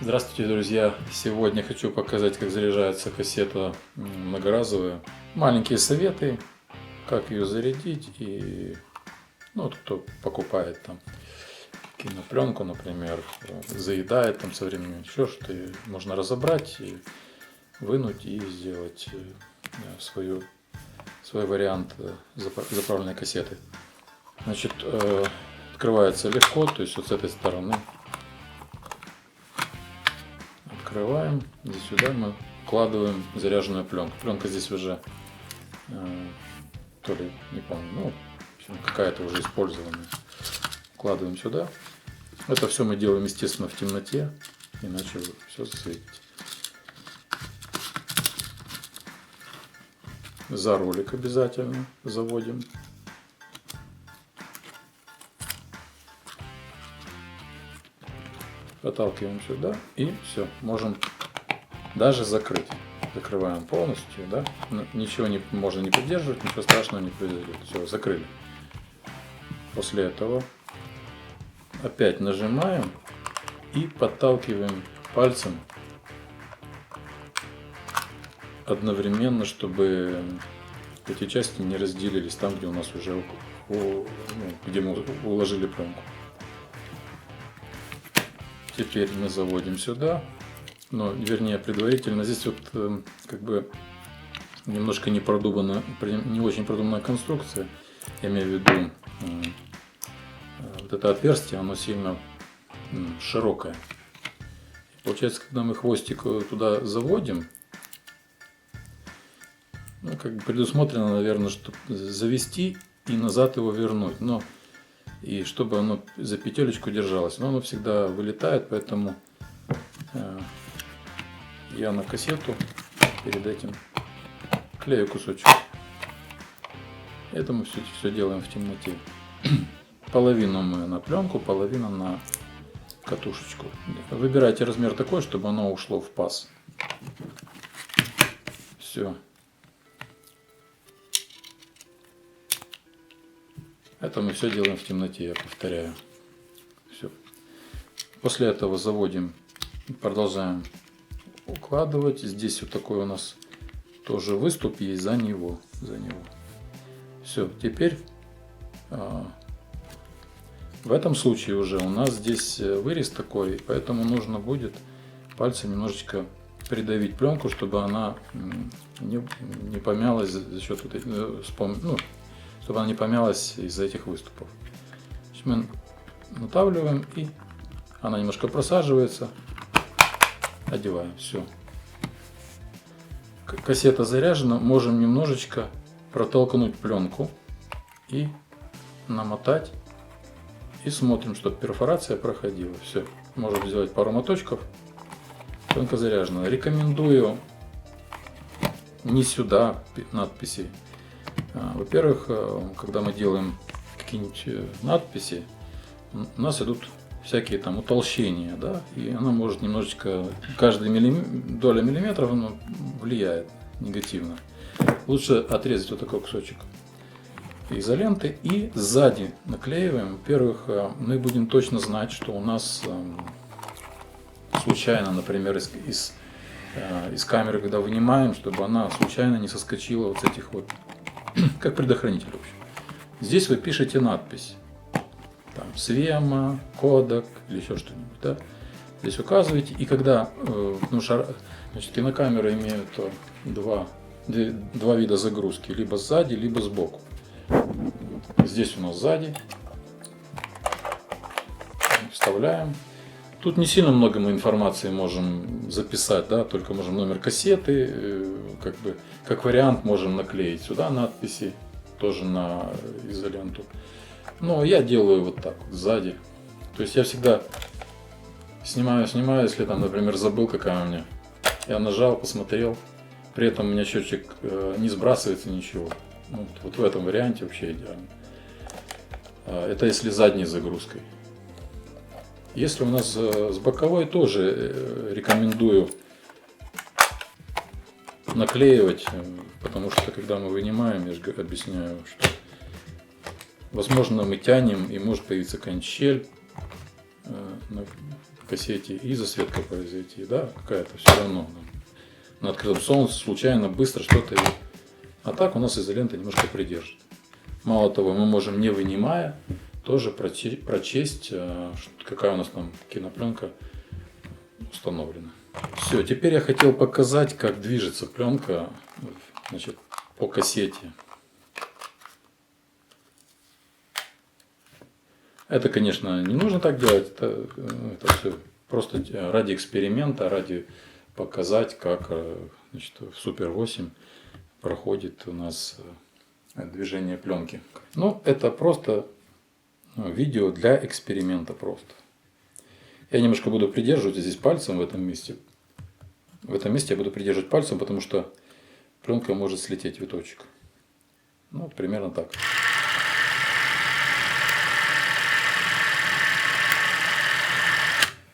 Здравствуйте, друзья! Сегодня хочу показать, как заряжается кассета многоразовая. Маленькие советы, как ее зарядить. И вот кто покупает там кинопленку, например, заедает там со временем, еще что-то, можно разобрать и вынуть и сделать свой вариант заправленной кассеты. Значит, открывается легко, то есть вот с этой стороны. Открываем, здесь сюда мы вкладываем заряженную пленку. Пленка здесь уже, то ли, не помню, какая-то уже использованная. Вкладываем сюда. Это все мы делаем, естественно, в темноте, иначе все засветите. За ролик обязательно заводим. Проталкиваем сюда и все, можем даже закрыть. Закрываем полностью, да? Ничего можно не придерживать, ничего страшного не произойдет. Все, закрыли. После этого опять нажимаем и подталкиваем пальцем одновременно, чтобы эти части не разделились там, где у нас уже где мы уложили пленку. Теперь мы заводим сюда, вернее предварительно. Здесь вот как бы немножко не очень продуманная конструкция. Я имею в виду вот это отверстие, оно сильно широкое. Получается, когда мы хвостик туда заводим, как бы предусмотрено, наверное, чтобы завести и назад его вернуть. И чтобы оно за петелечку держалось. Но оно всегда вылетает, поэтому я на кассету перед этим клею кусочек. Это мы все делаем в темноте. Половину мы на пленку, половину на катушечку. Выбирайте размер такой, чтобы оно ушло в паз. Все. Это мы все делаем в темноте, я повторяю. Все. После этого заводим, продолжаем укладывать. Здесь вот такой у нас тоже выступ есть за него. Все. Теперь в этом случае уже у нас здесь вырез такой, поэтому нужно будет пальцем немножечко придавить пленку, чтобы она не помялась за счет чтобы она не помялась из-за этих выступов. Мы натавливаем, и она немножко просаживается. Одеваем. Все. Кассета заряжена. Можем немножечко протолкнуть пленку и намотать. И смотрим, чтобы перфорация проходила. Все. Можем сделать пару моточков. Пленка заряжена. Рекомендую не сюда надписи. Во-первых, когда мы делаем какие-нибудь надписи, у нас идут всякие там утолщения, да, и она может немножечко, каждая доля миллиметра влияет негативно. Лучше отрезать вот такой кусочек изоленты и сзади наклеиваем. Во-первых, мы будем точно знать, что у нас случайно, например, из камеры, когда вынимаем, чтобы она случайно не соскочила вот с этих вот, как предохранитель, в общем. Здесь вы пишете надпись. Там Свема, Кодек или еще что-нибудь. Да? Здесь указываете. И когда кинокамеры имеют два вида загрузки. Либо сзади, либо сбоку. Здесь у нас сзади. Вставляем. Тут не сильно много мы информации можем записать, да, только можем номер кассеты, как вариант можем наклеить сюда надписи, тоже на изоленту. Но я делаю вот так вот сзади. То есть я всегда снимаю, если там, например, забыл, какая у меня. Я нажал, посмотрел, при этом у меня счетчик не сбрасывается ничего. Вот в этом варианте вообще идеально. Это если задней загрузкой. Если у нас с боковой, тоже рекомендую наклеивать, потому что когда мы вынимаем, я же объясняю, что возможно мы тянем и может появиться какая-нибудь щель кассете и засветка произойти, да, какая-то все равно. На открытом солнце случайно, быстро что-то. А так у нас изолента немножко придержит. Мало того, мы можем, не вынимая, тоже прочесть, какая у нас там кинопленка установлена. Все, теперь я хотел показать, как движется пленка, значит, по кассете. Это, конечно, не нужно так делать, это все просто ради эксперимента, ради показать, как, значит, в Super 8 проходит у нас движение пленки. Ну, это просто видео для эксперимента просто. Я немножко буду придерживать здесь пальцем в этом месте. В этом месте я буду придерживать пальцем, потому что пленка может слететь виточек. Ну, примерно так.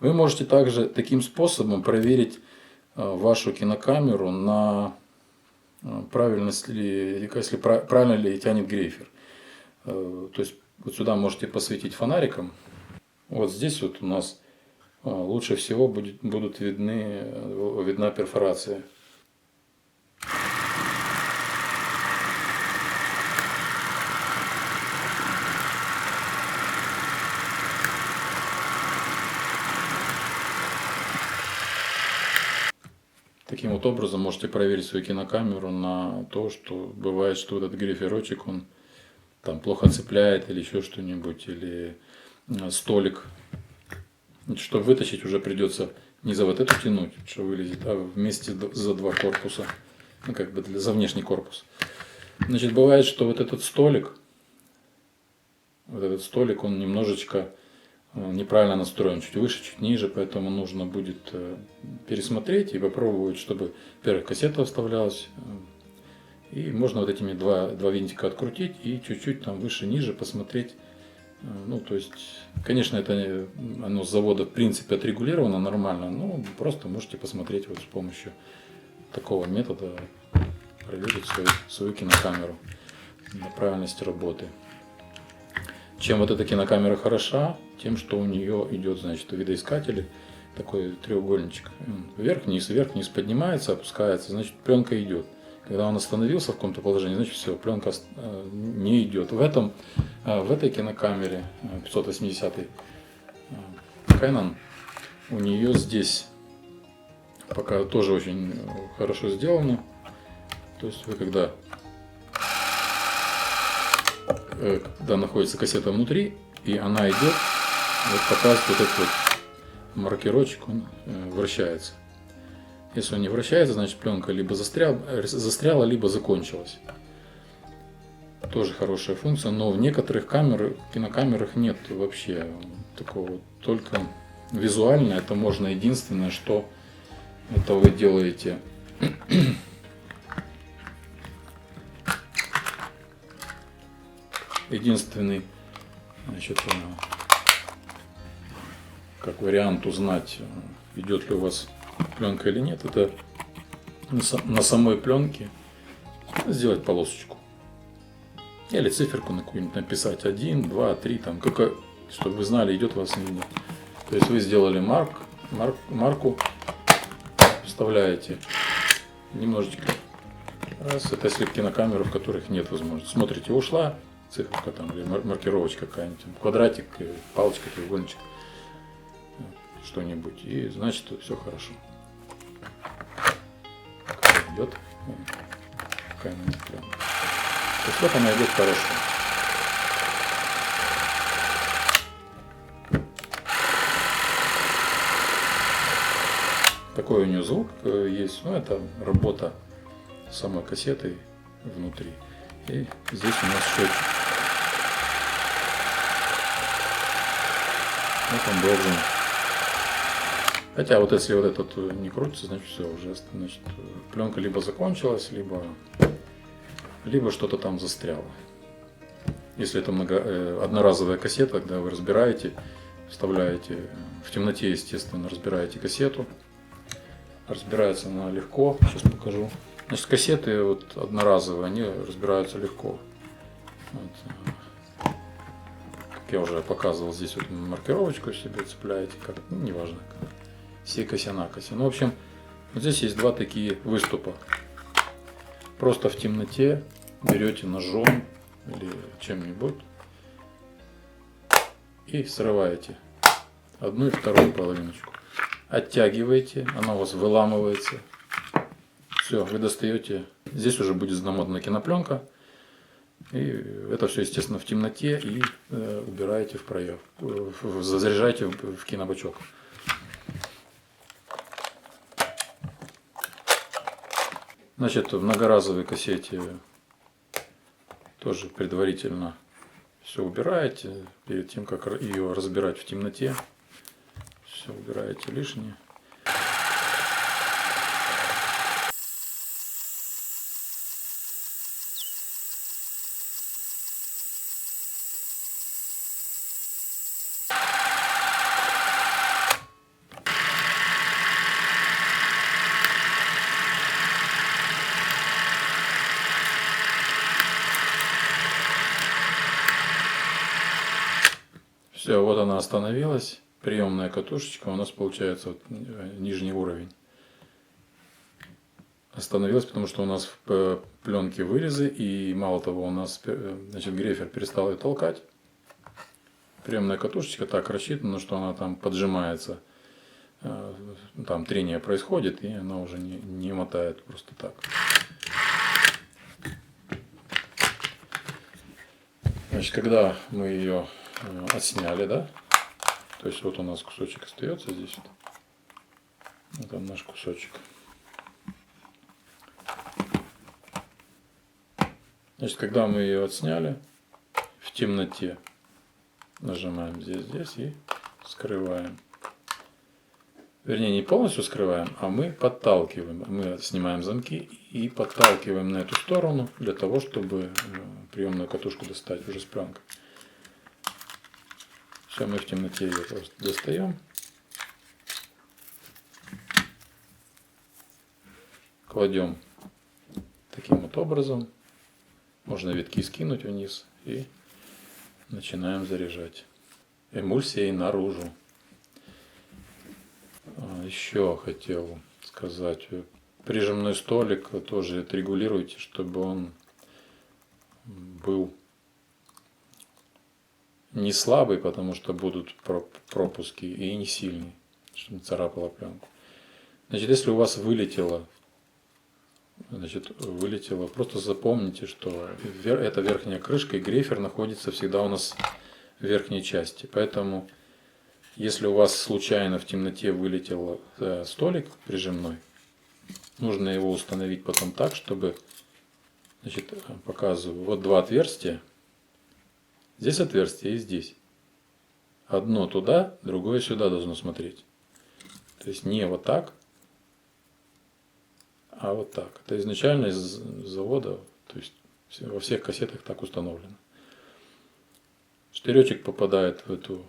Вы можете также таким способом проверить вашу кинокамеру на правильность ли, если правильно ли тянет грейфер. То есть вот сюда можете посветить фонариком. Вот здесь вот у нас лучше всего будут видна перфорация. Таким вот образом можете проверить свою кинокамеру на то, что бывает, что этот гриферочек, он там плохо цепляет или еще что-нибудь, или столик. Чтобы вытащить, уже придется не за вот эту тянуть, что вылезет, а вместе за два корпуса, ну как бы за внешний корпус. Значит, бывает, что вот этот столик, он немножечко неправильно настроен, чуть выше, чуть ниже, поэтому нужно будет пересмотреть и попробовать, чтобы, во-первых, кассета вставлялась, и можно вот этими два винтика открутить и чуть-чуть там выше-ниже посмотреть. Ну, то есть, конечно, это оно с завода в принципе отрегулировано нормально, но просто можете посмотреть вот с помощью такого метода, проверить свою кинокамеру на правильность работы. Чем вот эта кинокамера хороша, тем, что у нее идет, значит, в видоискателе такой треугольничек. Вверх-вниз, вверх-вниз поднимается, опускается, значит, пленка идет. Когда он остановился в каком-то положении, значит, все, пленка не идет. В этой кинокамере 580 Canon, у нее здесь пока тоже очень хорошо сделано. То есть вы когда находится кассета внутри, и она идет, вот показывает вот этот вот маркерочек, он вращается. Если он не вращается, значит пленка либо застряла, либо закончилась. Тоже хорошая функция, но в некоторых кинокамерах нет вообще такого. Только визуально это можно. Единственное, что это вы делаете единственный, значит, как вариант узнать, идет ли у вас пленка или нет, это на самой пленке сделать полосочку. Или циферку на какую-нибудь написать 1, 2, 3, там, чтобы вы знали, идет у вас или нет. То есть вы сделали марку, вставляете немножечко. Раз, это если кинокамеры, в которых нет возможности. Смотрите, ушла циферка там, или маркировочка какая-нибудь, квадратик, палочка, треугольничек, что-нибудь, и значит все хорошо. Идет камера. То есть вот она идет хорошо. Такой у нее звук есть, но это работа самой кассеты внутри. И здесь у нас счетчик. Вот он должен. Хотя вот если вот этот не крутится, значит все, уже, значит, пленка либо закончилась, либо что-то там застряло. Если это одноразовая кассета, когда вы разбираете, вставляете в темноте, естественно, разбираете кассету. Разбирается она легко. Сейчас покажу. Значит, кассеты вот одноразовые, они разбираются легко. Вот. как я уже показывал, здесь вот маркировочку себе цепляете, как, ну, неважно, сикоси-накоси. Ну, в общем, вот здесь есть два такие выступа. Просто в темноте берете ножом или чем-нибудь и срываете одну и вторую половиночку. Оттягиваете, она у вас выламывается. Все, вы достаете. Здесь уже будет замотана кинопленка. И это все, естественно, в темноте и убираете в проем. Заряжаете в кинобачок. Значит, в многоразовой кассете тоже предварительно все убираете. Перед тем, как ее разбирать в темноте, все убираете лишнее. Все, вот она остановилась. Приемная катушечка у нас получается вот, нижний уровень. Остановилась, потому что у нас в пленке вырезы, и мало того, у нас значит, грейфер перестал ее толкать. Приемная катушечка так рассчитана, что она там поджимается, там трение происходит, и она уже не мотает просто так. Значит, когда мы ее отсняли, да, то есть вот у нас кусочек остается здесь, вот он наш кусочек. Значит, когда мы ее отсняли в темноте, нажимаем здесь и скрываем. Вернее, не полностью скрываем, а мы подталкиваем. Мы снимаем замки и подталкиваем на эту сторону для того, чтобы приемную катушку достать уже с пленкой. Все, мы в темноте ее просто достаем. Кладем таким вот образом. Можно витки скинуть вниз и начинаем заряжать. Эмульсией наружу. Еще хотел сказать. Прижимной столик тоже отрегулируйте, чтобы он был не слабый, потому что будут пропуски, и не сильный, чтобы не царапало пленку. Значит, если у вас вылетело, просто запомните, что это верхняя крышка, и грейфер находится всегда у нас в верхней части. Поэтому, если у вас случайно в темноте вылетел столик прижимной, нужно его установить потом так, чтобы, значит, показываю, вот два отверстия. Здесь отверстие и здесь. Одно туда, другое сюда должно смотреть. То есть не вот так, а вот так. Это изначально из завода, то есть во всех кассетах так установлено. Штыречек попадает в эту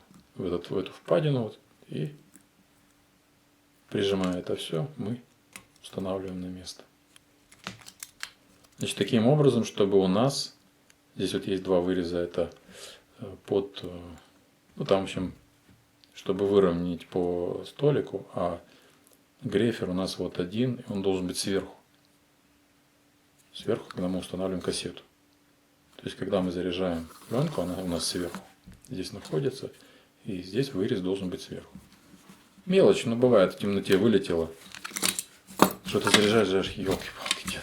впадину вот, и прижимая это все, мы устанавливаем на место. Значит, таким образом, чтобы у нас, здесь вот есть два выреза, это под, ну там, в общем, чтобы выровнять по столику, а грейфер у нас вот один, и он должен быть сверху. Сверху, когда мы устанавливаем кассету. То есть, когда мы заряжаем пленку, она у нас сверху. Здесь находится, и здесь вырез должен быть сверху. Мелочь, но бывает, в темноте вылетело. Что-то заряжаешь, елки-палки,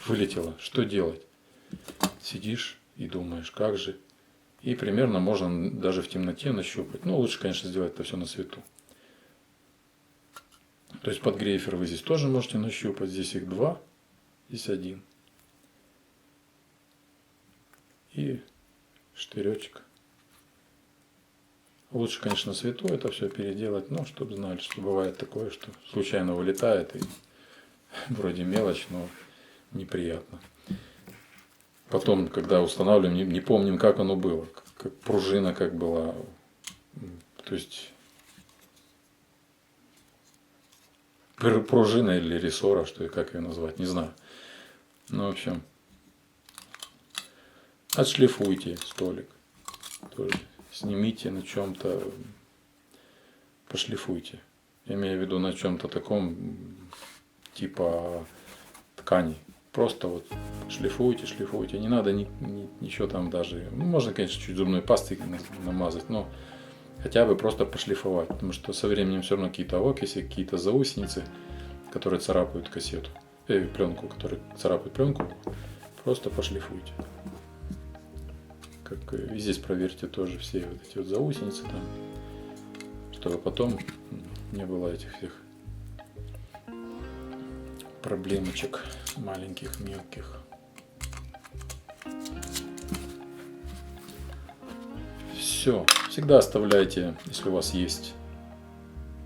вылетело. Что делать? Сидишь и думаешь, как же. И примерно можно даже в темноте нащупать. Ну, лучше, конечно, сделать это все на свету. То есть под грейфер вы здесь тоже можете нащупать. Здесь их два, здесь один. И штыречек. Лучше, конечно, на свету это все переделать, но чтобы знали, что бывает такое, что случайно вылетает и вроде мелочь, но неприятно. Потом, когда устанавливаем, не помним, как оно было, как пружина как была. То есть пружина или рессора, что и как ее назвать, не знаю. Ну, в общем, отшлифуйте столик. Тоже снимите на чем-то, пошлифуйте. Я имею в виду на чем-то таком, типа ткани. Просто вот шлифуйте, шлифуйте. Не надо ничего там даже. Ну, можно, конечно, чуть зубной пастой намазать, но хотя бы просто пошлифовать. Потому что со временем все равно какие-то окиси, какие-то заусеницы, которые царапают кассету, пленку, которые царапают пленку, просто пошлифуйте. Как и здесь проверьте тоже все вот эти вот заусеницы там, чтобы потом не было этих всех проблемочек маленьких, мелких. Все. Всегда оставляйте, если у вас есть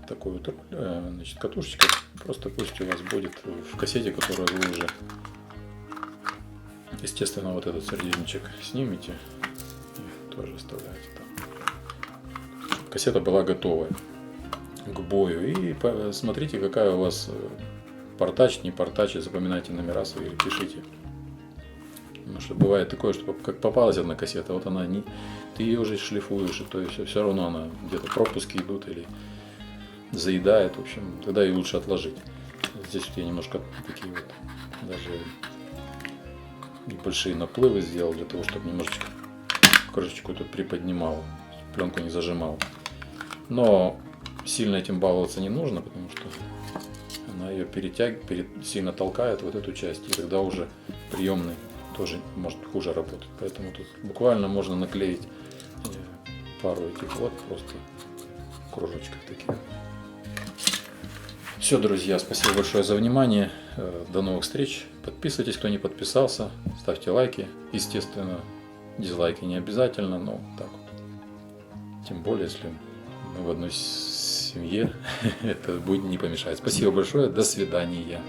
такой вот, значит, катушечка, просто пусть у вас будет в кассете, которую вы уже, естественно, вот этот сардинчик снимете и тоже оставляете там. Кассета была готовая к бою. И смотрите, какая у вас портач, не портач, запоминайте номера свои или пишите. Потому что бывает такое, что как попалась одна кассета, вот она не, ты ее уже шлифуешь, и то есть все равно она где-то пропуски идут или заедает, в общем, тогда и лучше отложить. Здесь вот я немножко такие вот даже небольшие наплывы сделал для того, чтобы немножечко крышечку тут приподнимал, пленку не зажимал. Но сильно этим баловаться не нужно, потому что она ее сильно толкает вот эту часть, и тогда уже приемный тоже может хуже работать. Поэтому тут буквально можно наклеить пару этих вот просто кружочков таких. Все, друзья, спасибо большое за внимание. До новых встреч. Подписывайтесь, кто не подписался. Ставьте лайки. Естественно, дизлайки не обязательно, но так вот. Тем более, если мы в одной семье, это будет не помешать. Спасибо большое. До свидания.